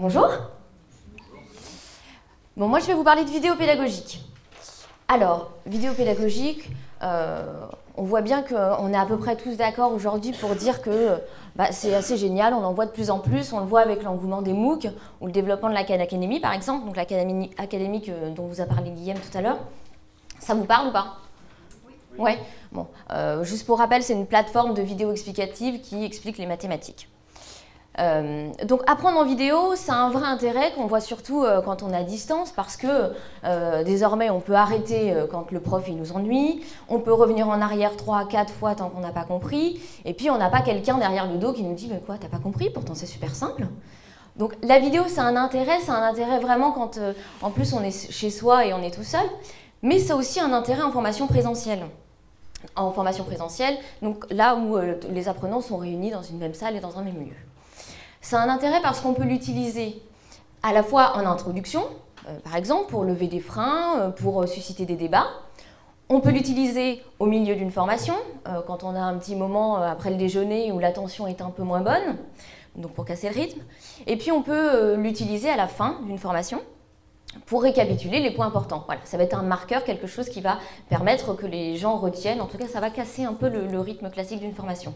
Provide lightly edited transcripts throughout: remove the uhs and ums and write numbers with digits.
Bonjour. Bon, moi je vais vous parler de vidéo pédagogique. Alors, vidéo pédagogique, on voit bien qu'on est à peu près tous d'accord aujourd'hui pour dire que c'est assez génial, on en voit de plus en plus, on le voit avec l'engouement des MOOC ou le développement de la Khan Academy par exemple, donc l'académie académique dont vous a parlé Guillaume tout à l'heure. Ça vous parle ou pas? Oui. Ouais. Bon, juste pour rappel, c'est une plateforme de vidéo explicative qui explique les mathématiques. Donc apprendre en vidéo, c'est un vrai intérêt qu'on voit surtout quand on est à distance parce que désormais on peut arrêter quand le prof il nous ennuie, on peut revenir en arrière 3 à 4 fois tant qu'on n'a pas compris, et puis on n'a pas quelqu'un derrière le dos qui nous dit « mais quoi, t'as pas compris? Pourtant c'est super simple ». Donc la vidéo c'est un intérêt vraiment quand en plus on est chez soi et on est tout seul, mais c'est aussi un intérêt en formation présentielle. En formation présentielle, donc là où les apprenants sont réunis dans une même salle et dans un même lieu. C'est un intérêt parce qu'on peut l'utiliser à la fois en introduction, par exemple pour lever des freins, pour susciter des débats. On peut l'utiliser au milieu d'une formation, quand on a un petit moment après le déjeuner où l'attention est un peu moins bonne, donc pour casser le rythme. Et puis on peut l'utiliser à la fin d'une formation pour récapituler les points importants. Voilà, ça va être un marqueur, quelque chose qui va permettre que les gens retiennent. En tout cas, ça va casser un peu le rythme classique d'une formation.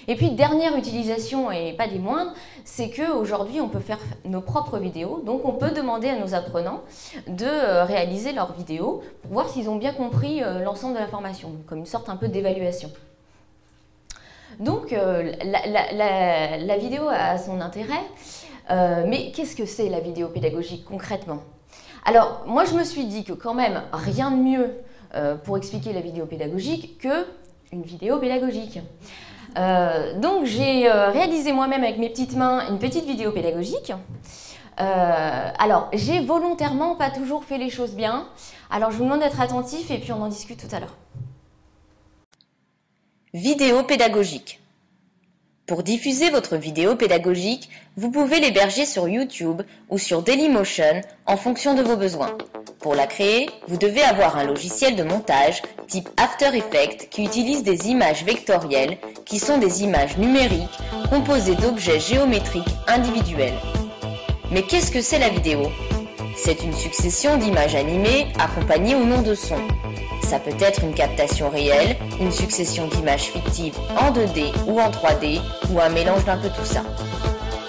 Et puis, dernière utilisation, et pas des moindres, c'est qu'aujourd'hui, on peut faire nos propres vidéos. Donc, on peut demander à nos apprenants de réaliser leurs vidéos pour voir s'ils ont bien compris l'ensemble de la formation, comme une sorte un peu d'évaluation. Donc, la vidéo a son intérêt, mais qu'est-ce que c'est la vidéo pédagogique concrètement ? Alors, moi, je me suis dit que quand même, rien de mieux pour expliquer la vidéo pédagogique qu'une vidéo pédagogique. Donc, j'ai réalisé moi-même avec mes petites mains une petite vidéo pédagogique. Alors, j'ai volontairement pas toujours fait les choses bien. Alors, je vous demande d'être attentif et puis on en discute tout à l'heure. Vidéo pédagogique. Pour diffuser votre vidéo pédagogique, vous pouvez l'héberger sur YouTube ou sur Dailymotion en fonction de vos besoins. Pour la créer, vous devez avoir un logiciel de montage type After Effects qui utilise des images vectorielles qui sont des images numériques composées d'objets géométriques individuels. Mais qu'est-ce que c'est la vidéo? C'est une succession d'images animées accompagnées ou non de sons. Ça peut être une captation réelle, une succession d'images fictives en 2D ou en 3D, ou un mélange d'un peu tout ça.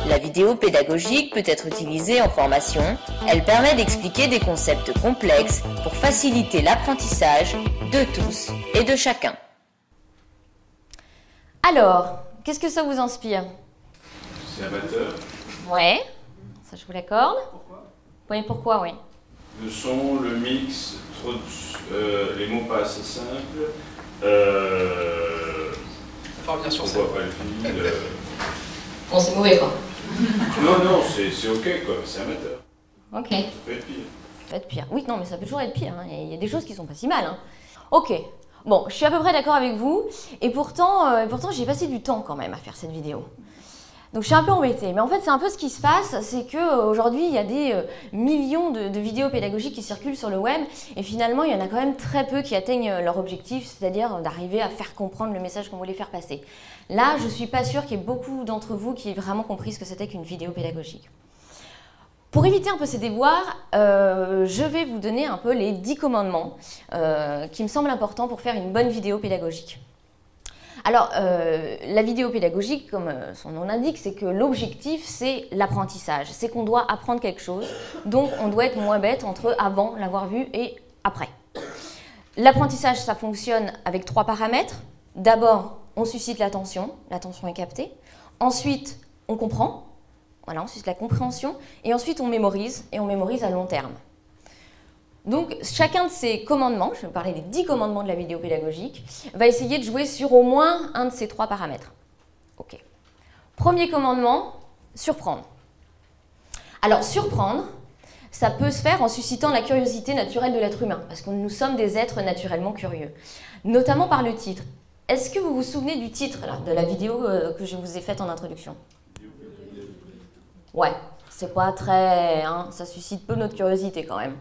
La vidéo pédagogique peut être utilisée en formation, elle permet d'expliquer des concepts complexes pour faciliter l'apprentissage de tous et de chacun. Alors, qu'est-ce que ça vous inspire? C'est amateur. Ouais, ça je vous l'accorde. Pourquoi? Oui, pourquoi, oui. Le son, le mix, les mots pas assez simples. Il faut revenir sur on ça. voit pas le fil. Bon, c'est mauvais, quoi. Non, c'est ok, quoi. C'est amateur. Ok. Ça peut être pire. Ça peut être pire. Oui, non, mais ça peut toujours être pire. Hein. Il y a des choses qui sont pas si mal. Hein. Ok. Bon, je suis à peu près d'accord avec vous. Et pourtant j'ai passé du temps quand même à faire cette vidéo. Donc je suis un peu embêtée, mais en fait c'est un peu ce qui se passe, c'est qu'aujourd'hui il y a des millions de vidéos pédagogiques qui circulent sur le web et finalement il y en a quand même très peu qui atteignent leur objectif, c'est-à-dire d'arriver à faire comprendre le message qu'on voulait faire passer. Là, je ne suis pas sûre qu'il y ait beaucoup d'entre vous qui aient vraiment compris ce que c'était qu'une vidéo pédagogique. Pour éviter un peu ces déboires, je vais vous donner un peu les 10 commandements qui me semblent importants pour faire une bonne vidéo pédagogique. Alors, la vidéo pédagogique, comme son nom l'indique, c'est que l'objectif, c'est l'apprentissage. C'est qu'on doit apprendre quelque chose, donc on doit être moins bête entre avant l'avoir vu et après. L'apprentissage, ça fonctionne avec 3 paramètres. D'abord, on suscite l'attention est captée. Ensuite, on comprend, voilà, on suscite la compréhension. Et ensuite, on mémorise, et on mémorise à long terme. Donc, chacun de ces commandements, je vais vous parler des 10 commandements de la vidéo pédagogique, va essayer de jouer sur au moins un de ces 3 paramètres. Ok. Premier commandement, surprendre. Alors, surprendre, ça peut se faire en suscitant la curiosité naturelle de l'être humain, parce que nous sommes des êtres naturellement curieux, notamment par le titre. Est-ce que vous vous souvenez du titre là, de la vidéo que je vous ai faite en introduction? Ouais, c'est pas très... Hein, ça suscite peu notre curiosité quand même.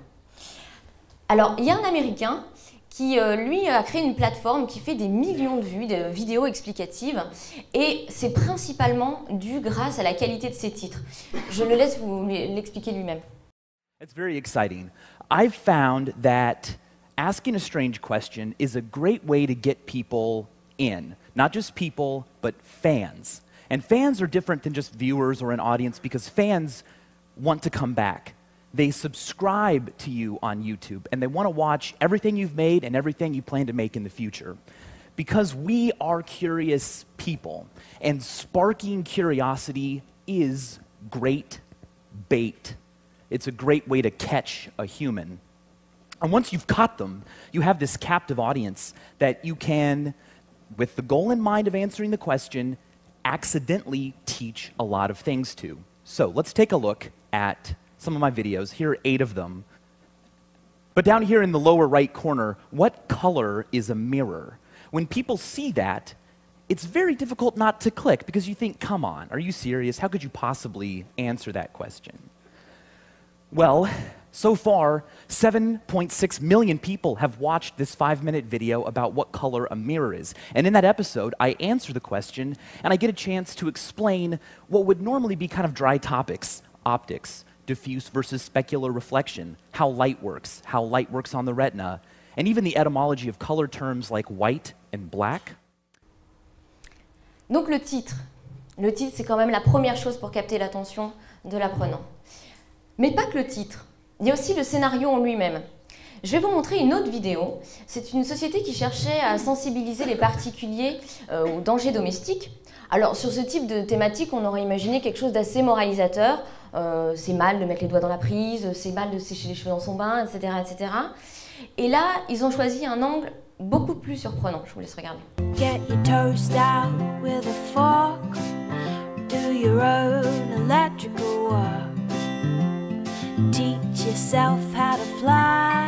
Alors, il y a un Américain qui, lui, a créé une plateforme qui fait des millions de vues, de vidéos explicatives, et c'est principalement dû grâce à la qualité de ses titres. Je le laisse vous l'expliquer lui-même. It's very exciting. I've found that asking a strange question is a great way to get people in. Not just people, but fans. And fans are different than just viewers or an audience because fans want to come back. They subscribe to you on YouTube and they want to watch everything you've made and everything you plan to make in the future. Because we are curious people, and sparking curiosity is great bait. It's a great way to catch a human. And once you've caught them, you have this captive audience that you can, with the goal in mind of answering the question, accidentally teach a lot of things to. So let's take a look at some of my videos. Here are 8 of them. But down here in the lower right corner, what color is a mirror? When people see that, it's very difficult not to click because you think, come on, are you serious? How could you possibly answer that question? Well, so far, 7.6 million people have watched this 5-minute video about what color a mirror is. And in that episode, I answer the question, and I get a chance to explain what would normally be kind of dry topics: optics, diffuse versus specular reflection, how light works on the retina, and even the etymology of color terms like white and black. Donc le titre, c'est quand même la première chose pour capter l'attention de l'apprenant. Mais pas que le titre, il y a aussi le scénario en lui-même. Je vais vous montrer une autre vidéo. C'est une société qui cherchait à sensibiliser les particuliers aux dangers domestiques. Alors sur ce type de thématique, on aurait imaginé quelque chose d'assez moralisateur. C'est mal de mettre les doigts dans la prise, c'est mal de sécher les cheveux dans son bain, etc., etc. Et là, ils ont choisi un angle beaucoup plus surprenant. Je vous laisse regarder. Get your toast out with a fork. Do your own electrical work. Teach yourself how to fly.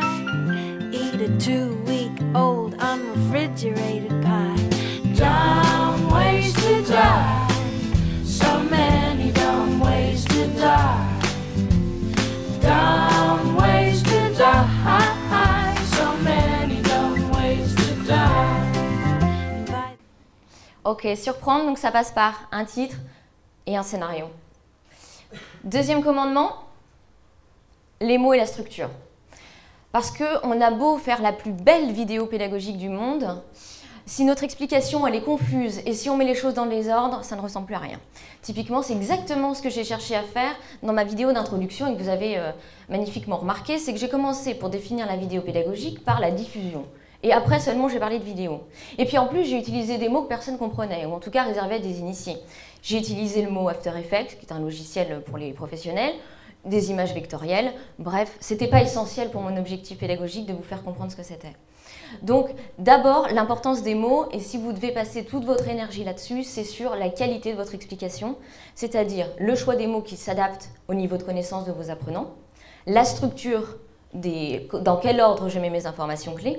Eat a 2-week-old unrefrigerated pie. Dumb ways to die. So many dumb ways to die. Dumb ways to die. So many dumb ways to die. Ok, surprendre, donc ça passe par un titre et un scénario. Deuxième commandement, les mots et la structure. Parce qu'on a beau faire la plus belle vidéo pédagogique du monde, si notre explication elle est confuse et si on met les choses dans le désordre, ça ne ressemble plus à rien. Typiquement, c'est exactement ce que j'ai cherché à faire dans ma vidéo d'introduction et que vous avez magnifiquement remarqué, c'est que j'ai commencé pour définir la vidéo pédagogique par la diffusion. Et après seulement j'ai parlé de vidéo. Et puis en plus j'ai utilisé des mots que personne ne comprenait, ou en tout cas réservés à des initiés. J'ai utilisé le mot After Effects, qui est un logiciel pour les professionnels, des images vectorielles, bref, c'était pas essentiel pour mon objectif pédagogique de vous faire comprendre ce que c'était. Donc d'abord l'importance des mots, et si vous devez passer toute votre énergie là-dessus, c'est sur la qualité de votre explication, c'est-à-dire le choix des mots qui s'adaptent au niveau de connaissance de vos apprenants, la structure, dans quel ordre je mets mes informations clés,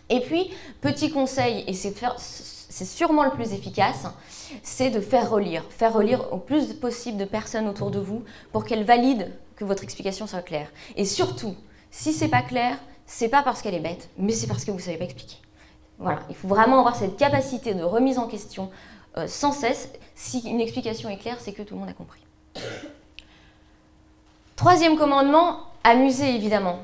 et puis petit conseil, et c'est sûrement le plus efficace, c'est de faire relire au plus possible de personnes autour de vous pour qu'elles valident que votre explication soit claire. Et surtout, si c'est pas clair, c'est pas parce qu'elle est bête, mais c'est parce que vous savez pas expliquer. Voilà, il faut vraiment avoir cette capacité de remise en question sans cesse. Si une explication est claire, c'est que tout le monde a compris. Troisième commandement, amuser évidemment.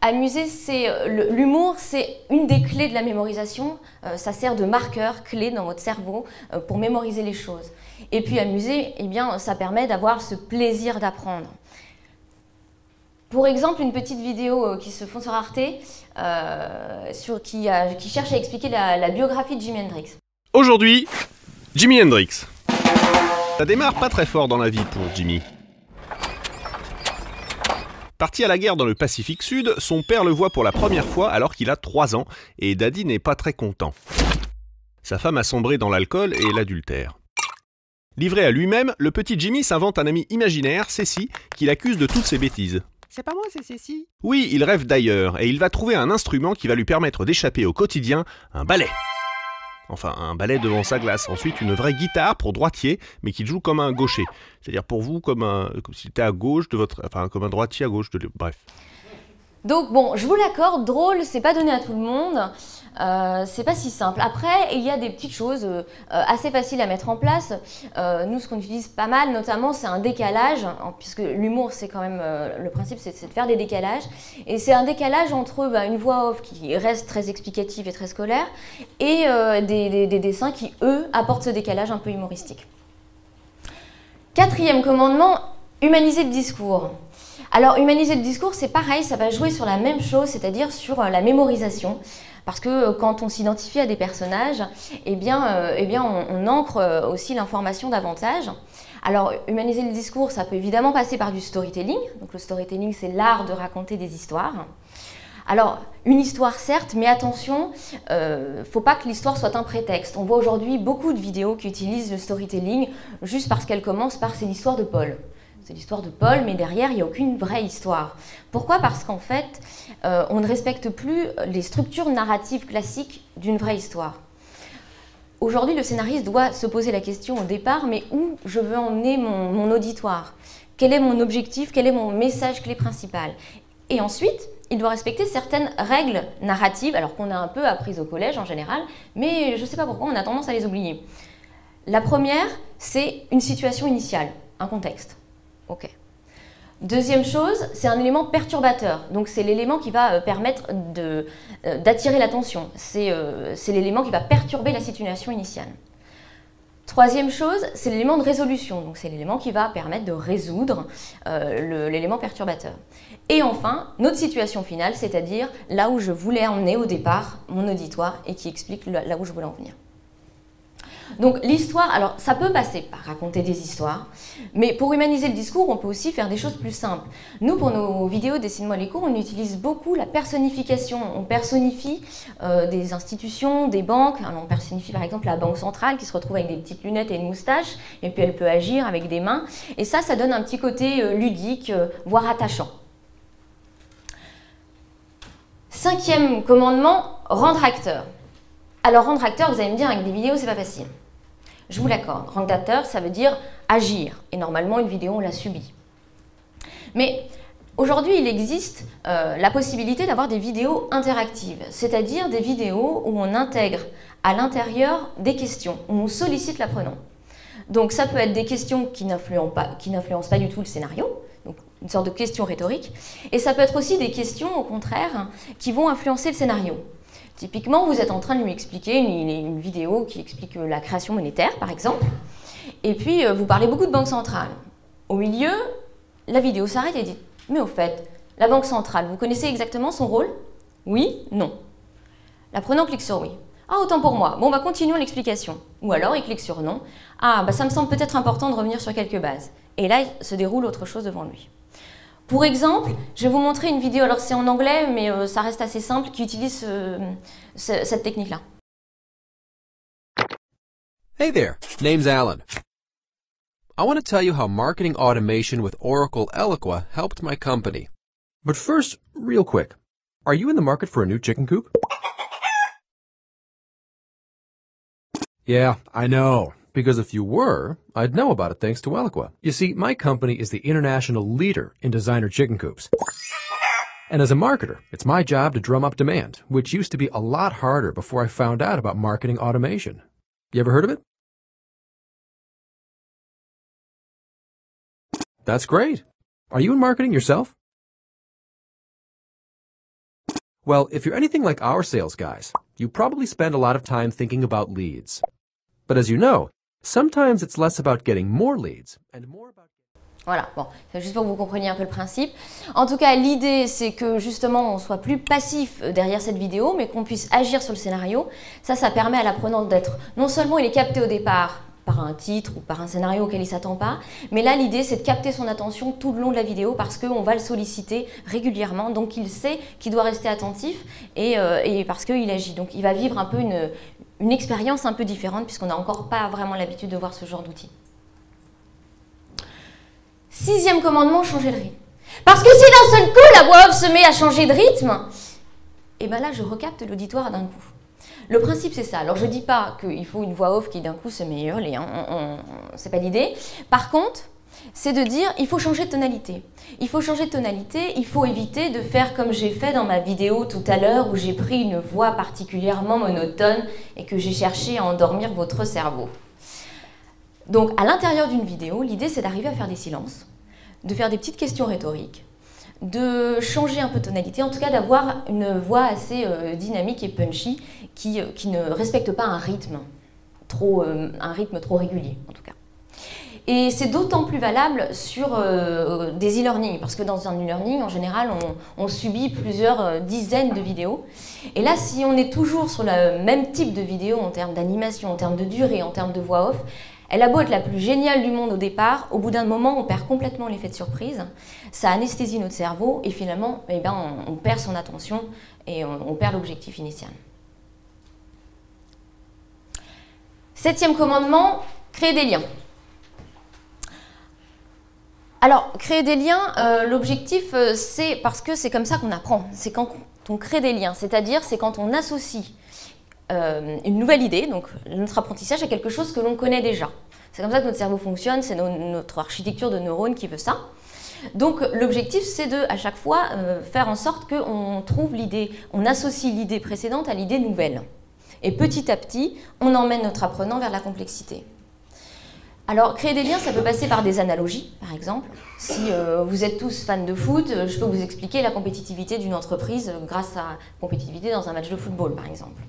Amuser, l'humour, c'est une des clés de la mémorisation. Ça sert de marqueur clé dans votre cerveau pour mémoriser les choses. Et puis amuser, eh bien, ça permet d'avoir ce plaisir d'apprendre. Pour exemple, une petite vidéo qui se fond sur Arte, qui cherche à expliquer la biographie de Jimi Hendrix. Aujourd'hui, Jimi Hendrix. Ça démarre pas très fort dans la vie pour Jimi. Parti à la guerre dans le Pacifique Sud, son père le voit pour la première fois alors qu'il a 3 ans, et Daddy n'est pas très content. Sa femme a sombré dans l'alcool et l'adultère. Livré à lui-même, le petit Jimi s'invente un ami imaginaire, Ceci, qu'il accuse de toutes ses bêtises. C'est pas moi, c'est Ceci. Oui, il rêve d'ailleurs, et il va trouver un instrument qui va lui permettre d'échapper au quotidien, un balai. Enfin, un balai devant sa glace. Ensuite, une vraie guitare pour droitier, mais qui joue comme un gaucher. C'est-à-dire pour vous, comme s'il était à gauche de votre... Enfin, comme un droitier à gauche de... Bref. Donc bon, je vous l'accorde, drôle, c'est pas donné à tout le monde. C'est pas si simple. Après, il y a des petites choses assez faciles à mettre en place. Nous, ce qu'on utilise pas mal, notamment, c'est un décalage, puisque l'humour, c'est quand même le principe, c'est de faire des décalages. Et c'est un décalage entre une voix off qui reste très explicative et très scolaire, et des dessins qui, eux, apportent ce décalage un peu humoristique. 4e commandement, humaniser le discours. Alors, humaniser le discours, c'est pareil, ça va jouer sur la même chose, c'est-à-dire sur la mémorisation. Parce que quand on s'identifie à des personnages, on ancre aussi l'information davantage. Alors, humaniser le discours, ça peut évidemment passer par du storytelling. Donc, le storytelling, c'est l'art de raconter des histoires. Alors, une histoire certes, mais attention, faut pas que l'histoire soit un prétexte. On voit aujourd'hui beaucoup de vidéos qui utilisent le storytelling juste parce qu'elles commencent par « c'est l'histoire de Paul ». C'est l'histoire de Paul, mais derrière, il n'y a aucune vraie histoire. Pourquoi? Parce qu'en fait, on ne respecte plus les structures narratives classiques d'une vraie histoire. Aujourd'hui, le scénariste doit se poser la question au départ, mais où je veux emmener mon auditoire? Quel est mon objectif? Quel est mon message clé principal? Et ensuite, il doit respecter certaines règles narratives, alors qu'on a un peu apprises au collège en général, mais je ne sais pas pourquoi on a tendance à les oublier. La première, c'est une situation initiale, un contexte. Ok. Deuxième chose, c'est un élément perturbateur. Donc c'est l'élément qui va permettre d'attirer l'attention. C'est l'élément qui va perturber la situation initiale. Troisième chose, c'est l'élément de résolution. Donc c'est l'élément qui va permettre de résoudre l'élément perturbateur. Et enfin, notre situation finale, c'est-à-dire là où je voulais emmener au départ mon auditoire et qui explique là où je voulais en venir. Donc l'histoire, alors ça peut passer par raconter des histoires, mais pour humaniser le discours, on peut aussi faire des choses plus simples. Nous, pour nos vidéos Dessine-moi les cours, on utilise beaucoup la personnification. On personnifie des institutions, des banques. Alors, on personnifie par exemple la Banque centrale qui se retrouve avec des petites lunettes et une moustache, et puis elle peut agir avec des mains. Et ça donne un petit côté ludique, voire attachant. 5e commandement, rendre acteur. Alors rendre acteur, vous allez me dire, avec des vidéos, c'est pas facile. Je vous l'accorde, rendre acteur, ça veut dire agir. Et normalement, une vidéo, on la subit. Mais aujourd'hui, il existe la possibilité d'avoir des vidéos interactives, c'est-à-dire des vidéos où on intègre à l'intérieur des questions, où on sollicite l'apprenant. Donc ça peut être des questions qui n'influencent pas du tout le scénario, donc une sorte de questions rhétoriques, et ça peut être aussi des questions, au contraire, qui vont influencer le scénario. Typiquement, vous êtes en train de lui expliquer une vidéo qui explique la création monétaire, par exemple, et puis vous parlez beaucoup de banque centrale. Au milieu, la vidéo s'arrête et dit « Mais au fait, la banque centrale, vous connaissez exactement son rôle? Oui? Non. » L'apprenant clique sur « Oui ». « Ah, autant pour moi. Bon, bah continuons l'explication. » Ou alors, il clique sur « Non. »« Ah, bah ça me semble peut-être important de revenir sur quelques bases. » Et là, il se déroule autre chose devant lui. Pour exemple, je vais vous montrer une vidéo, alors c'est en anglais, mais ça reste assez simple, qui utilise cette technique-là. Hey there, name's Alan. I want to tell you how marketing automation with Oracle Eloqua helped my company. But first, real quick, are you in the market for a new chicken coop? Yeah, I know. Because if you were, I'd know about it thanks to Eloqua. You see, my company is the international leader in designer chicken coops. And as a marketer, it's my job to drum up demand, which used to be a lot harder before I found out about marketing automation. You ever heard of it? That's great. Are you in marketing yourself? Well, if you're anything like our sales guys, you probably spend a lot of time thinking about leads. But as you know, sometimes it's less about getting more leads and more about... Voilà, bon, c'est juste pour que vous compreniez un peu le principe. En tout cas, l'idée, c'est que justement, on soit plus passif derrière cette vidéo, mais qu'on puisse agir sur le scénario. Ça permet à l'apprenant d'être, non seulement il est capté au départ par un titre ou par un scénario auquel il ne s'attend pas, mais là, l'idée, c'est de capter son attention tout le long de la vidéo parce qu'on va le solliciter régulièrement. Donc, il sait qu'il doit rester attentif et parce qu'il agit. Donc, il va vivre un peu une expérience un peu différente puisqu'on n'a encore pas vraiment l'habitude de voir ce genre d'outil. 6e commandement, changer de rythme. Parce que si d'un seul coup, la voix off se met à changer de rythme, et bien là, je recapte l'auditoire d'un coup. Le principe, c'est ça. Alors, je ne dis pas qu'il faut une voix off qui d'un coup se met à hurler, hein. C'est pas l'idée. Par contre, c'est de dire il faut changer de tonalité. Il faut changer de tonalité, il faut éviter de faire comme j'ai fait dans ma vidéo tout à l'heure où j'ai pris une voix particulièrement monotone et que j'ai cherché à endormir votre cerveau. Donc à l'intérieur d'une vidéo, l'idée c'est d'arriver à faire des silences, de faire des petites questions rhétoriques, de changer un peu de tonalité, en tout cas d'avoir une voix assez dynamique et punchy qui ne respecte pas un rythme trop régulier en tout cas. Et c'est d'autant plus valable sur des e-learning, parce que dans un e-learning, en général, on subit plusieurs dizaines de vidéos. Et là, si on est toujours sur le même type de vidéo en termes d'animation, en termes de durée, en termes de voix off, elle a beau être la plus géniale du monde au départ, au bout d'un moment, on perd complètement l'effet de surprise, ça anesthésie notre cerveau et finalement, eh ben, on perd son attention et on perd l'objectif initial. 7e commandement, créer des liens. Alors, créer des liens, l'objectif, c'est parce que c'est comme ça qu'on apprend. C'est quand on crée des liens, c'est-à-dire c'est quand on associe une nouvelle idée, donc notre apprentissage, à quelque chose que l'on connaît déjà. C'est comme ça que notre cerveau fonctionne, c'est notre architecture de neurones qui veut ça. Donc l'objectif, c'est de, à chaque fois, faire en sorte qu'on trouve l'idée, on associe l'idée précédente à l'idée nouvelle. Et petit à petit, on emmène notre apprenant vers la complexité. Alors, créer des liens, ça peut passer par des analogies, par exemple. Si vous êtes tous fans de foot, je peux vous expliquer la compétitivité d'une entreprise grâce à la compétitivité dans un match de football, par exemple.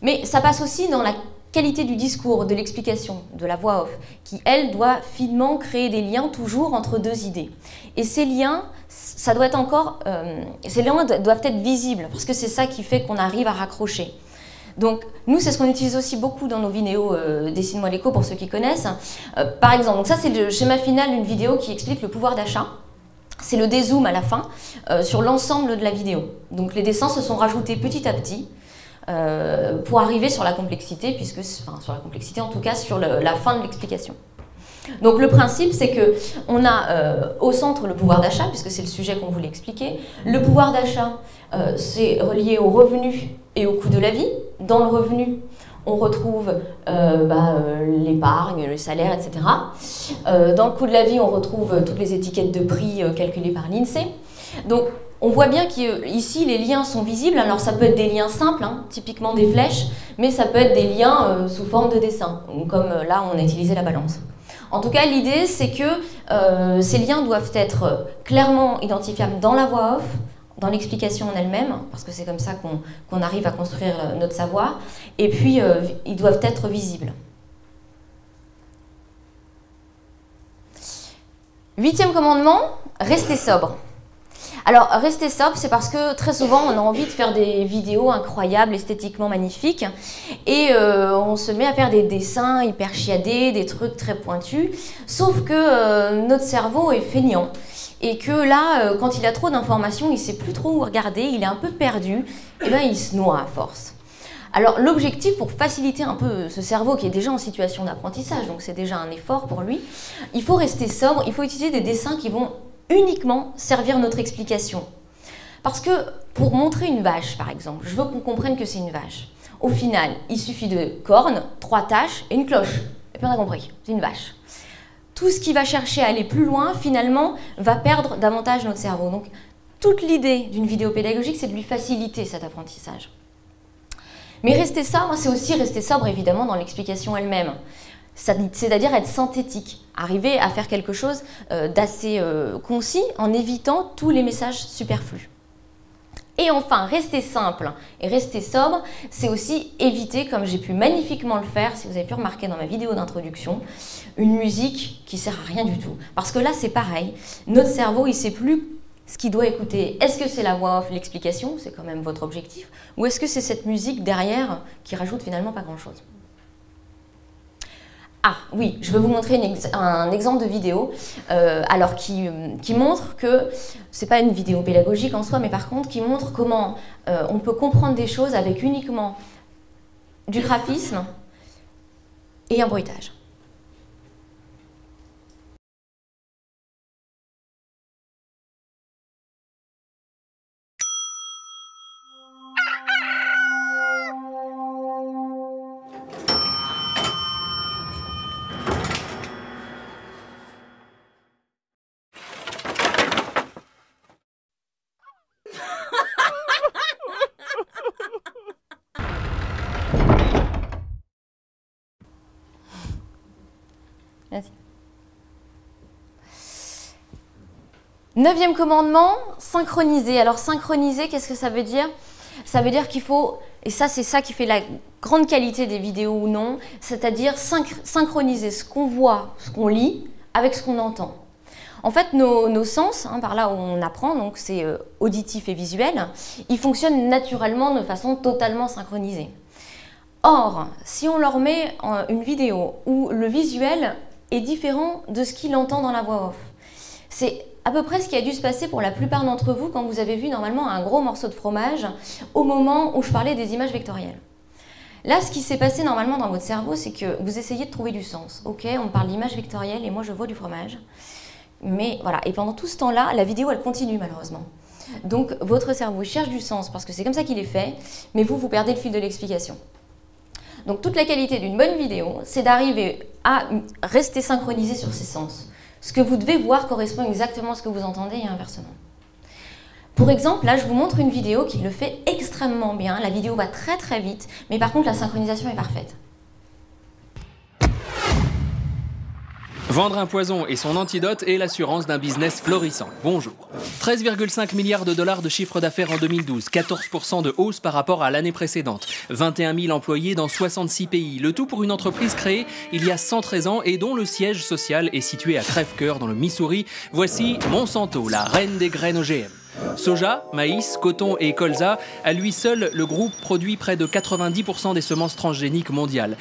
Mais ça passe aussi dans la qualité du discours, de l'explication, de la voix off, qui, elle, doit finement créer des liens toujours entre deux idées. Et ces liens, ça doit être encore, ces liens doivent être visibles, parce que c'est ça qui fait qu'on arrive à raccrocher. Donc, nous, c'est ce qu'on utilise aussi beaucoup dans nos vidéos Dessine-moi l'écho, pour ceux qui connaissent. Par exemple, donc ça, c'est le schéma final d'une vidéo qui explique le pouvoir d'achat. C'est le dézoom à la fin sur l'ensemble de la vidéo. Donc, les dessins se sont rajoutés petit à petit pour arriver sur la complexité, enfin, sur la complexité, en tout cas, sur la fin de l'explication. Donc, le principe, c'est qu'on a au centre le pouvoir d'achat, puisque c'est le sujet qu'on voulait expliquer. Le pouvoir d'achat, c'est relié au revenu et au coût de la vie. Dans le revenu, on retrouve l'épargne, le salaire, etc. Dans le coût de la vie, on retrouve toutes les étiquettes de prix calculées par l'INSEE. Donc, on voit bien qu'ici, les liens sont visibles. Alors, ça peut être des liens simples, hein, typiquement des flèches, mais ça peut être des liens sous forme de dessin, comme là, on a utilisé la balance. En tout cas, l'idée, c'est que ces liens doivent être clairement identifiables dans la voix off, dans l'explication en elle-même, parce que c'est comme ça qu'on arrive à construire notre savoir, et puis ils doivent être visibles. 8e commandement, rester sobre. Alors, rester sobre, c'est parce que très souvent, on a envie de faire des vidéos incroyables, esthétiquement magnifiques, et on se met à faire des dessins hyper chiadés, des trucs très pointus, sauf que notre cerveau est feignant, et que là, quand il a trop d'informations, il ne sait plus trop où regarder, il est un peu perdu, et bien il se noie à force. Alors l'objectif, pour faciliter un peu ce cerveau qui est déjà en situation d'apprentissage, donc c'est déjà un effort pour lui, il faut rester sobre, il faut utiliser des dessins qui vont uniquement servir notre explication. Parce que pour montrer une vache, par exemple, je veux qu'on comprenne que c'est une vache. Au final, il suffit de cornes, 3 taches et une cloche. Et puis on a compris, c'est une vache. Tout ce qui va chercher à aller plus loin, finalement, va perdre davantage notre cerveau. Donc, toute l'idée d'une vidéo pédagogique, c'est de lui faciliter cet apprentissage. Mais rester sobre, c'est aussi rester sobre, évidemment, dans l'explication elle-même. C'est-à-dire être synthétique, arriver à faire quelque chose d'assez concis en évitant tous les messages superflus. Et enfin, rester simple et rester sobre, c'est aussi éviter, comme j'ai pu magnifiquement le faire, si vous avez pu remarquer dans ma vidéo d'introduction, une musique qui sert à rien du tout. Parce que là, c'est pareil, notre cerveau, il ne sait plus ce qu'il doit écouter. Est-ce que c'est la voix off, l'explication, c'est quand même votre objectif, ou est-ce que c'est cette musique derrière qui rajoute finalement pas grand-chose ? Ah oui, je vais vous montrer un exemple de vidéo qui montre que, c'est pas une vidéo pédagogique en soi, mais par contre qui montre comment on peut comprendre des choses avec uniquement du graphisme et un bruitage. 9e commandement, synchroniser. Alors synchroniser, qu'est-ce que ça veut dire? Ça veut dire qu'il faut, et ça c'est ça qui fait la grande qualité des vidéos ou non, c'est-à-dire synchroniser ce qu'on voit, ce qu'on lit, avec ce qu'on entend. En fait, nos sens, par là où on apprend, donc c'est auditif et visuel, ils fonctionnent naturellement de façon totalement synchronisée. Or, si on leur met une vidéo où le visuel est différent de ce qu'il entend dans la voix off, c'est à peu près ce qui a dû se passer pour la plupart d'entre vous quand vous avez vu normalement un gros morceau de fromage au moment où je parlais des images vectorielles. Là, ce qui s'est passé normalement dans votre cerveau, c'est que vous essayez de trouver du sens. Ok, on parle d'image vectorielle et moi je vois du fromage. Mais voilà, et pendant tout ce temps-là, la vidéo elle continue malheureusement. Donc votre cerveau cherche du sens parce que c'est comme ça qu'il est fait, mais vous perdez le fil de l'explication. Donc toute la qualité d'une bonne vidéo, c'est d'arriver à rester synchronisé sur ses sens. Ce que vous devez voir correspond exactement à ce que vous entendez et inversement. Pour exemple, là je vous montre une vidéo qui le fait extrêmement bien. La vidéo va très très vite, mais par contre la synchronisation est parfaite. Vendre un poison et son antidote est l'assurance d'un business florissant. Bonjour. 13,5 milliards de dollars de chiffre d'affaires en 2012, 14% de hausse par rapport à l'année précédente, 21 000 employés dans 66 pays, le tout pour une entreprise créée il y a 113 ans et dont le siège social est situé à Crèvecoeur dans le Missouri. Voici Monsanto, la reine des graines OGM. Soja, maïs, coton et colza, à lui seul, le groupe produit près de 90% des semences transgéniques mondiales.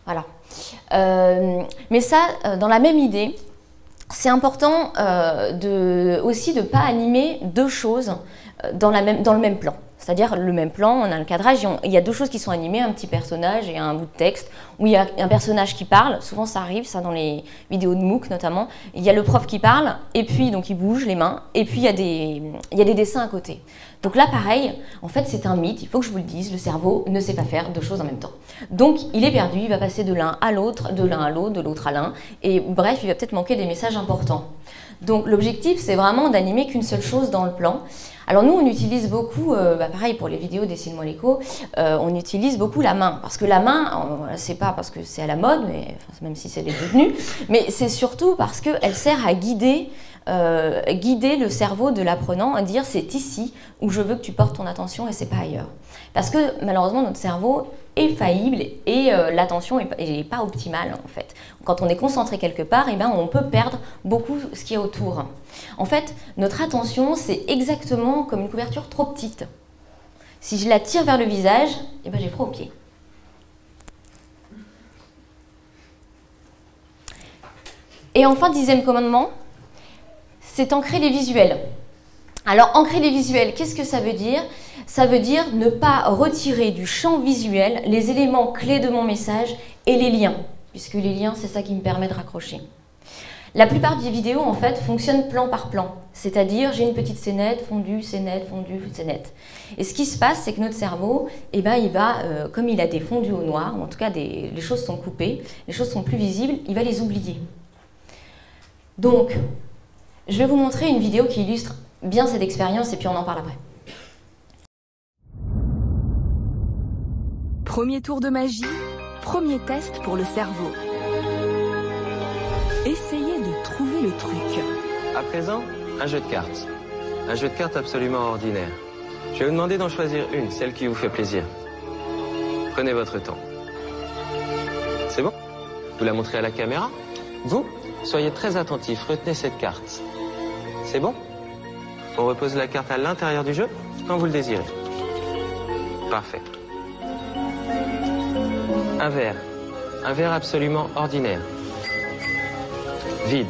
Voilà. Mais ça, dans la même idée, c'est important aussi de ne pas animer deux choses dans le même plan. C'est-à-dire le même plan, on a le cadrage, il y a deux choses qui sont animées, un petit personnage et un bout de texte, où il y a un personnage qui parle, souvent ça arrive, ça dans les vidéos de MOOC notamment, il y a le prof qui parle, et puis donc il bouge les mains, et puis il y a des dessins à côté. Donc là pareil, en fait c'est un mythe, il faut que je vous le dise, le cerveau ne sait pas faire deux choses en même temps. Donc il est perdu, il va passer de l'un à l'autre, de l'un à l'autre, de l'autre à l'un, et bref, il va peut-être manquer des messages importants. Donc l'objectif c'est vraiment d'animer qu'une seule chose dans le plan. Alors nous on utilise beaucoup, pareil pour les vidéos Dessine-moi l'écho, on utilise beaucoup la main. Parce que la main, c'est pas parce que c'est à la mode, mais, même si c'est devenu, mais c'est surtout parce qu'elle sert à guider le cerveau de l'apprenant, à dire c'est ici où je veux que tu portes ton attention et c'est pas ailleurs. Parce que malheureusement notre cerveau est faillible et l'attention n'est pas optimale en fait. Quand on est concentré quelque part, on peut perdre beaucoup ce qui est autour. En fait, notre attention c'est exactement comme une couverture trop petite. Si je la tire vers le visage, j'ai froid aux pieds. Et enfin, 10e commandement, c'est ancrer les visuels. Alors, ancrer les visuels, qu'est-ce que ça veut dire? Ça veut dire ne pas retirer du champ visuel les éléments clés de mon message et les liens, puisque les liens, c'est ça qui me permet de raccrocher. La plupart des vidéos, en fait, fonctionnent plan par plan, c'est-à-dire j'ai une petite scénette, fondue, scénette, fondue, scénette. Et ce qui se passe, c'est que notre cerveau, il va, comme il a des fondus au noir, ou en tout cas les choses sont coupées, les choses sont plus visibles, il va les oublier. Donc, je vais vous montrer une vidéo qui illustre bien cette expérience et puis on en parle après. Premier tour de magie, premier test pour le cerveau. Essayez de trouver le truc. À présent, un jeu de cartes. Un jeu de cartes absolument ordinaire. Je vais vous demander d'en choisir une, celle qui vous fait plaisir. Prenez votre temps. C'est bon? Vous la montrez à la caméra? Vous, soyez très attentif, retenez cette carte. C'est bon? On repose la carte à l'intérieur du jeu quand vous le désirez. Parfait. Un verre. Un verre absolument ordinaire. Vide.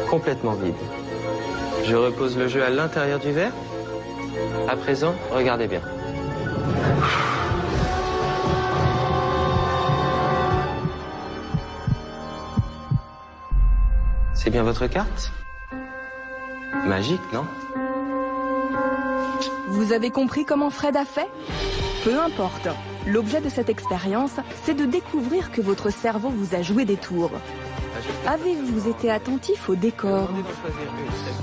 Complètement vide. Je repose le jeu à l'intérieur du verre. À présent, regardez bien. C'est bien votre carte? Magique, non? Vous avez compris comment Fred a fait? Peu importe. L'objet de cette expérience, c'est de découvrir que votre cerveau vous a joué des tours. Avez-vous été attentif au décor?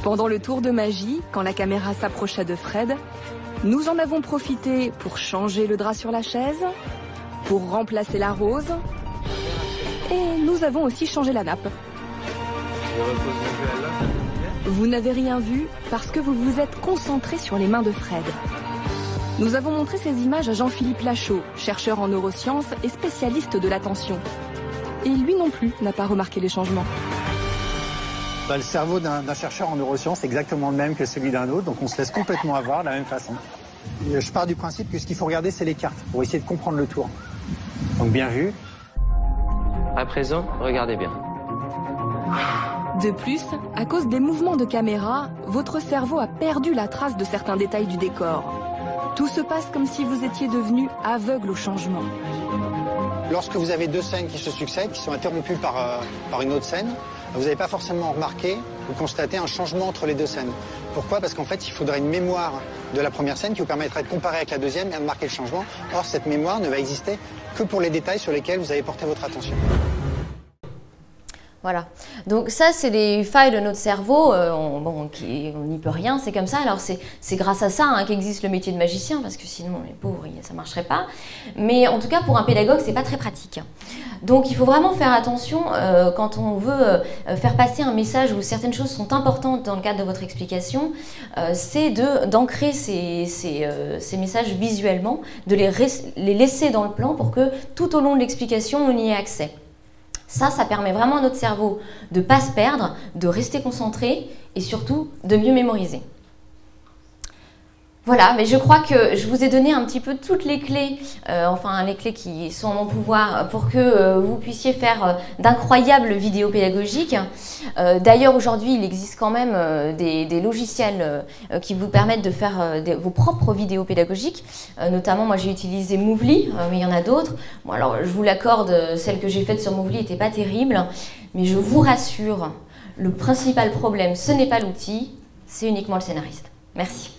Pendant le tour de magie, quand la caméra s'approcha de Fred, nous en avons profité pour changer le drap sur la chaise, pour remplacer la rose, et nous avons aussi changé la nappe. Vous n'avez rien vu parce que vous vous êtes concentré sur les mains de Fred. Nous avons montré ces images à Jean-Philippe Lachaud, chercheur en neurosciences et spécialiste de l'attention. Et lui non plus n'a pas remarqué les changements. Le cerveau d'un chercheur en neurosciences est exactement le même que celui d'un autre, donc on se laisse complètement avoir de la même façon. Et je pars du principe que ce qu'il faut regarder, c'est les cartes, pour essayer de comprendre le tour. Donc bien vu. À présent, regardez bien. De plus, à cause des mouvements de caméra, votre cerveau a perdu la trace de certains détails du décor. Tout se passe comme si vous étiez devenu aveugle au changement. Lorsque vous avez deux scènes qui se succèdent, qui sont interrompues par une autre scène, vous n'avez pas forcément remarqué ou constaté un changement entre les deux scènes. Pourquoi? Parce qu'en fait, il faudrait une mémoire de la première scène qui vous permettrait de comparer avec la deuxième et de marquer le changement. Or, cette mémoire ne va exister que pour les détails sur lesquels vous avez porté votre attention. Voilà, donc ça c'est les failles de notre cerveau, on n'y peut rien, c'est comme ça. Alors c'est grâce à ça qu'existe le métier de magicien, parce que sinon les pauvres ça ne marcherait pas. Mais en tout cas pour un pédagogue c'est pas très pratique. Donc il faut vraiment faire attention quand on veut faire passer un message où certaines choses sont importantes dans le cadre de votre explication, c'est d'ancrer ces messages visuellement, de les laisser dans le plan pour que tout au long de l'explication on y ait accès. Ça permet vraiment à notre cerveau de ne pas se perdre, de rester concentré et surtout de mieux mémoriser. Voilà, mais je crois que je vous ai donné un petit peu toutes les clés, enfin les clés qui sont en mon pouvoir pour que vous puissiez faire d'incroyables vidéos pédagogiques. D'ailleurs, aujourd'hui, il existe quand même des logiciels qui vous permettent de faire vos propres vidéos pédagogiques. Notamment, moi j'ai utilisé Movely, mais il y en a d'autres. Bon, alors, je vous l'accorde, celle que j'ai faite sur Movely n'était pas terrible, mais je vous rassure, le principal problème, ce n'est pas l'outil, c'est uniquement le scénariste. Merci.